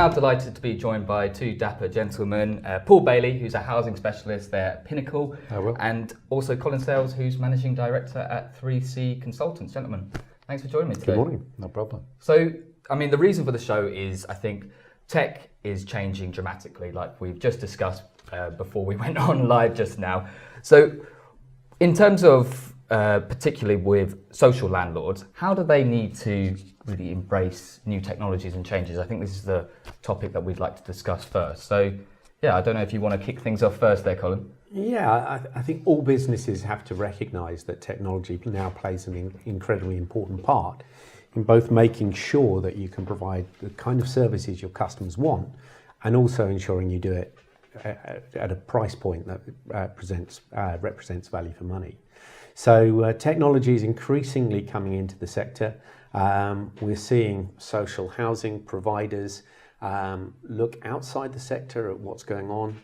now delighted to be joined by two dapper gentlemen, Paul Bailey, who's a housing specialist there at Pinacl, and also Colin Sales, who's Managing Director at 3C Consultants. Gentlemen, thanks for joining me today. Good morning, no problem. So, I mean, the reason for the show is, I think, tech is changing dramatically, like we've just discussed before we went on live just now. So, in terms of particularly with social landlords, how do they need to really embrace new technologies and changes? I think this is the topic that we'd like to discuss first. So, yeah, I don't know if you want to kick things off first there, Colin. Yeah, I think all businesses have to recognise that technology now plays an incredibly important part in both making sure that you can provide the kind of services your customers want and also ensuring you do it at a price point that represents value for money. So technology is increasingly coming into the sector. We're seeing social housing providers look outside the sector at what's going on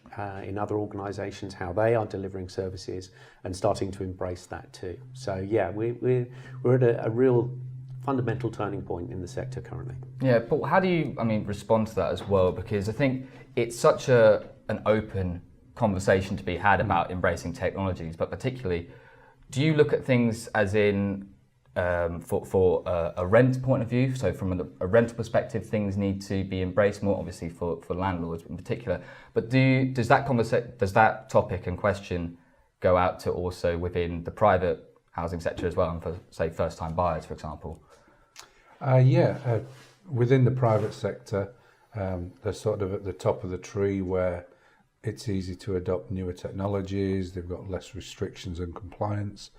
in other organisations, how they are delivering services, and starting to embrace that too. So yeah, we're at a real fundamental turning point in the sector currently. Yeah, Paul, how do you, respond to that as well? Because I think it's such an open conversation to be had about embracing technologies, but particularly, do you look at things as in for a rent point of view? So from a rental perspective, things need to be embraced more, obviously for landlords in particular. But does that topic and question go out to also within the private housing sector as well, and for say first-time buyers, for example? Within the private sector, they're sort of at the top of the tree where it's easy to adopt newer technologies. They've got less restrictions and compliance,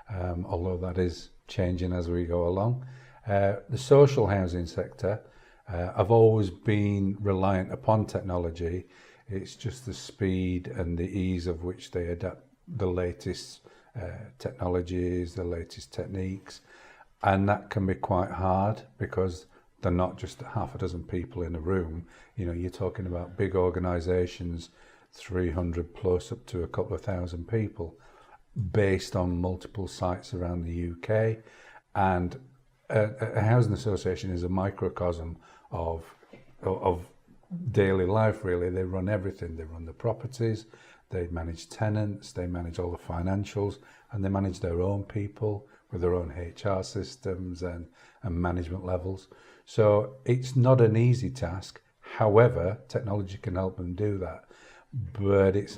although that is changing as we go along. The social housing sector, I've always been reliant upon technology. It's just the speed and the ease of which they adapt the latest technologies, the latest techniques, and that can be quite hard because they're not just half a dozen people in a room. You know, you're talking about big organisations, 300 plus up to a couple of thousand people, based on multiple sites around the UK. And a housing association is a microcosm of daily life, really. They run everything. They run the properties, they manage tenants, they manage all the financials, and they manage their own people with their own HR systems and management levels. So it's not an easy task. However, technology can help them do that. But it's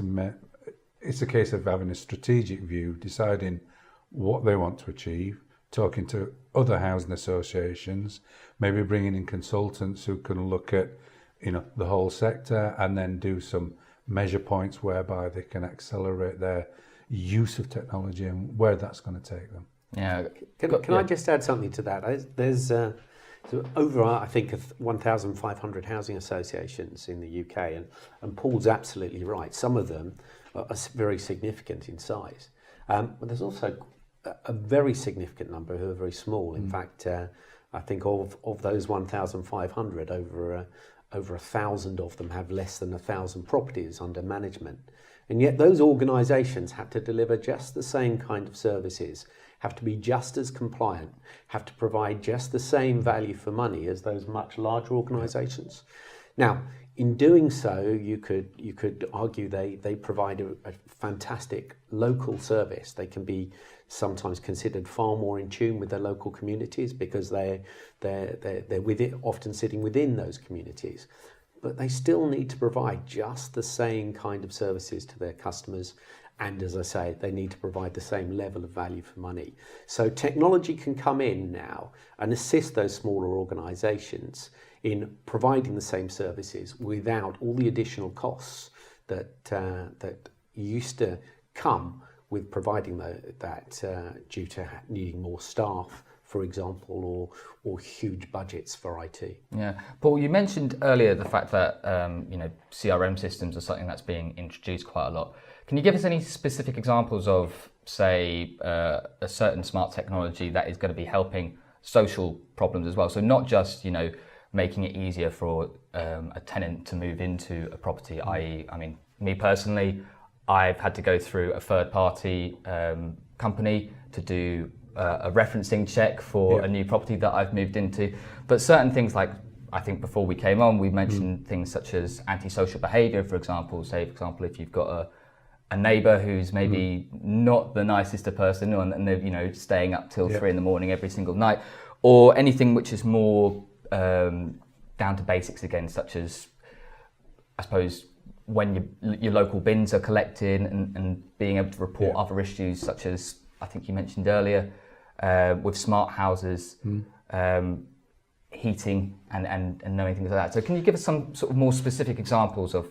a case of having a strategic view, deciding what they want to achieve, talking to other housing associations, maybe bringing in consultants who can look at, the whole sector and then do some measure points whereby they can accelerate their use of technology and where that's going to take them. Yeah. Can I just add something to that? There's over, I think, 1,500 housing associations in the UK, and Paul's absolutely right. Some of them are very significant in size, but there's also a very significant number who are very small. In fact, I think of those 1,500, over 1,000 of them have less than 1,000 properties under management. And yet those organisations have to deliver just the same kind of services, have to be just as compliant, have to provide just the same value for money as those much larger organisations. Now, in doing so, you could argue they provide a fantastic local service. They can be sometimes considered far more in tune with their local communities because they're often sitting within those communities. But they still need to provide just the same kind of services to their customers. And as I say, they need to provide the same level of value for money. So technology can come in now and assist those smaller organisations in providing the same services without all the additional costs that used to come with providing that due to needing more staff, for example, or huge budgets for IT. Yeah, Paul, you mentioned earlier the fact that CRM systems are something that's being introduced quite a lot. Can you give us any specific examples of, say, a certain smart technology that is going to be helping social problems as well? So not just making it easier for a tenant to move into a property. I.e., me personally, I've had to go through a third-party company to do a referencing check for a new property that I've moved into. But certain things like I think before we came on, we mentioned things such as antisocial behaviour, for example. Say, for example, if you've got a neighbour who's maybe not the nicest person, and they're staying up till 3 a.m. every single night, or anything which is more down to basics again, such as, I suppose, when your local bins are collected and being able to report other issues, such as I think you mentioned earlier, with smart houses, heating and knowing things like that. So can you give us some sort of more specific examples of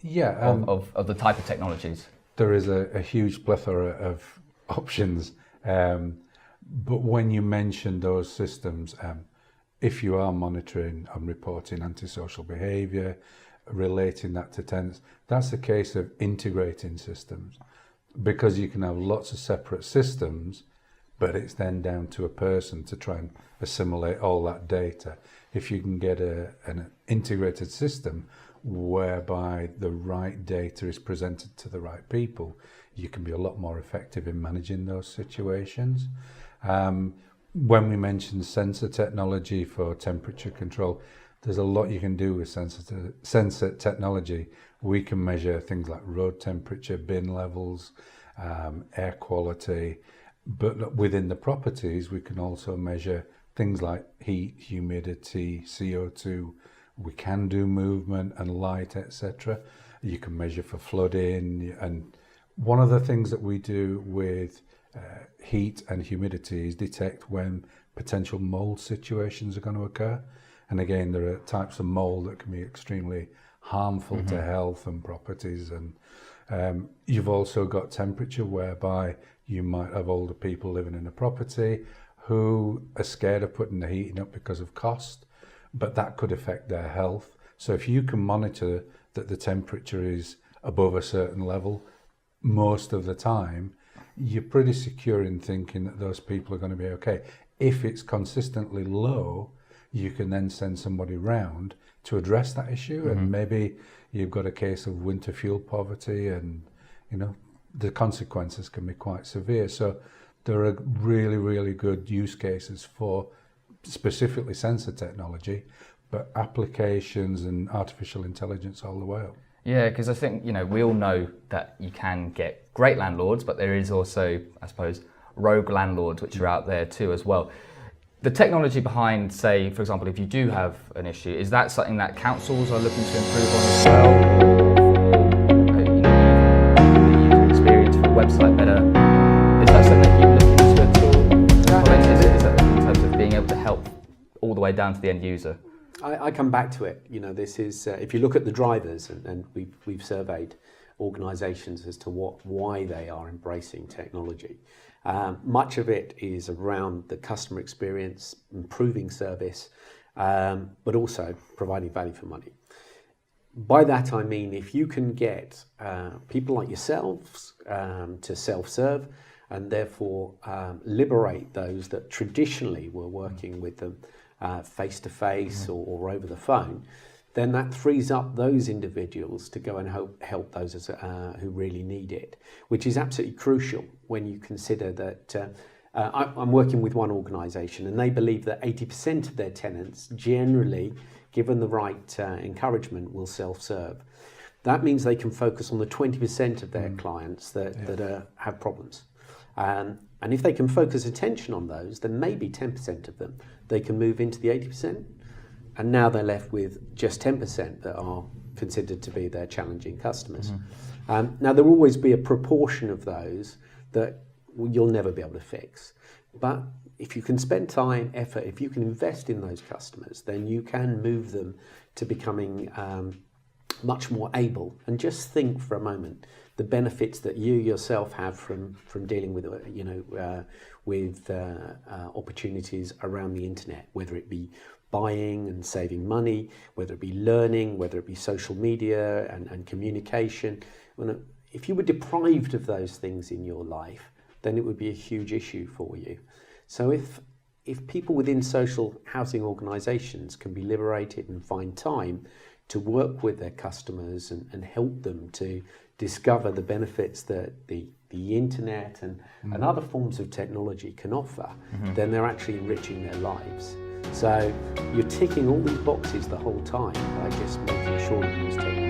the type of technologies? There is a huge plethora of options, but when you mention those systems, if you are monitoring and reporting antisocial behaviour, relating that to tenants, that's a case of integrating systems, because you can have lots of separate systems, but it's then down to a person to try and assimilate all that data. If you can get an integrated system whereby the right data is presented to the right people, you can be a lot more effective in managing those situations. When we mentioned sensor technology for temperature control, there's a lot you can do with sensor technology. We can measure things like road temperature, bin levels, air quality, but within the properties we can also measure things like heat, humidity, CO2. We can do movement and light, etc. You can measure for flooding, and one of the things that we do with heat and humidity is detect when potential mold situations are going to occur. And again, there are types of mold that can be extremely harmful to health and properties. And you've also got temperature, whereby you might have older people living in a property who are scared of putting the heating up because of cost, but that could affect their health. So if you can monitor that the temperature is above a certain level most of the time, you're pretty secure in thinking that those people are going to be okay. If it's consistently low, you can then send somebody round to address that issue, and maybe you've got a case of winter fuel poverty, and the consequences can be quite severe. So there are really, really good use cases for specifically sensor technology, but applications and artificial intelligence all the way up. Yeah, because I think, we all know that you can get great landlords, but there is also, I suppose, rogue landlords which are out there too as well. The technology behind, say, for example, if you do have an issue, is that something that councils are looking to improve on as well? Or, the user experience for the website better? Is that something that you look into at all? Is that in terms of being able to help all the way down to the end user? I come back to it. This is if you look at the drivers, and we've surveyed organisations as to why they are embracing technology. Much of it is around the customer experience, improving service, but also providing value for money. By that I mean, if you can get people like yourselves to self-serve, and therefore liberate those that traditionally were working with them face-to-face or over the phone, then that frees up those individuals to go and help those who really need it, which is absolutely crucial when you consider that I'm working with one organisation, and they believe that 80% of their tenants generally, given the right encouragement, will self-serve. That means they can focus on the 20% of their clients that have problems. And if they can focus attention on those, then maybe 10% of them, they can move into the 80%. And now they're left with just 10% that are considered to be their challenging customers. Now, there will always be a proportion of those that you'll never be able to fix. But if you can spend time, effort, if you can invest in those customers, then you can move them to becoming much more able. And just think for a moment the benefits that you yourself have from dealing with opportunities around the internet, whether it be buying and saving money, whether it be learning, whether it be social media and communication. If you were deprived of those things in your life, then it would be a huge issue for you. So if people within social housing organisations can be liberated and find time to work with their customers and help them to discover the benefits that the internet and other forms of technology can offer, then they're actually enriching their lives. So you're ticking all these boxes the whole time by just making sure you use technology.